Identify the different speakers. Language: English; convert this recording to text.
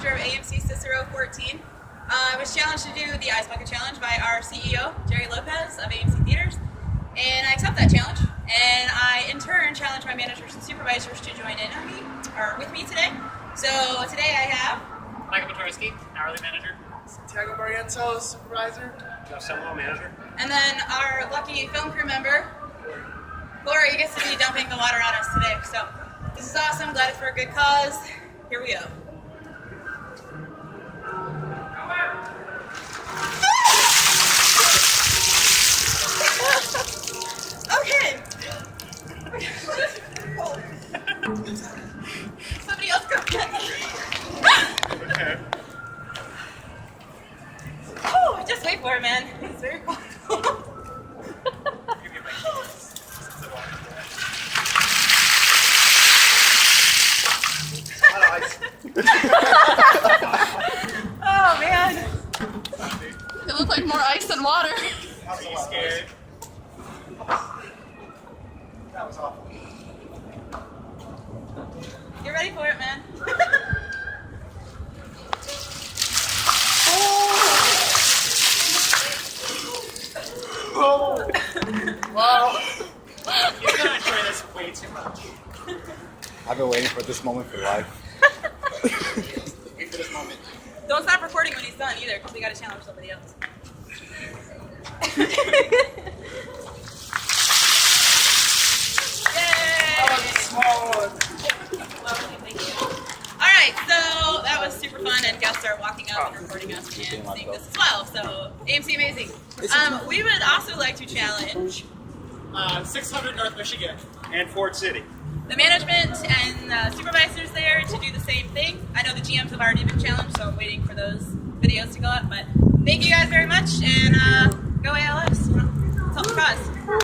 Speaker 1: manager of AMC Cicero 14. I was challenged to do the Ice Bucket Challenge by our CEO, Jerry Lopez of AMC Theaters, and I accept that challenge. And I, in turn, challenge my managers and supervisors to join in on me, or with me today. So today I have
Speaker 2: Michael Petorski, hourly manager.
Speaker 3: Santiago Barrientos, supervisor.
Speaker 2: Joe Semelo, manager.
Speaker 1: and then our lucky film crew member, Corey, gets to be dumping the water on us today. So this is awesome. Glad it's for a good cause. Here we go. Okay. Somebody else go get me.
Speaker 2: Okay.
Speaker 1: Oh, just wait for it, man. It's very cold. Oh man. It looked like more ice than water.
Speaker 2: Are you scared?
Speaker 3: That was awful.
Speaker 1: You're ready for it, man.
Speaker 3: Oh! Wow!
Speaker 2: You're gonna enjoy this way too much.
Speaker 4: I've been waiting for this moment for life.
Speaker 2: Wait for this moment.
Speaker 1: Don't stop recording when he's done either, because we gotta challenge somebody else.
Speaker 3: That was a
Speaker 1: Yay!
Speaker 3: small one.
Speaker 1: Lovely, thank you. Alright, so that was super fun, and guests are walking up and recording us and seeing this as well, so AMC amazing. We would also like to challenge
Speaker 2: 600 North Michigan and Ford City.
Speaker 1: the management and supervisors there to do the same thing. I know the GMs have already been challenged, so I'm waiting for those videos to go up, but thank you guys very much, and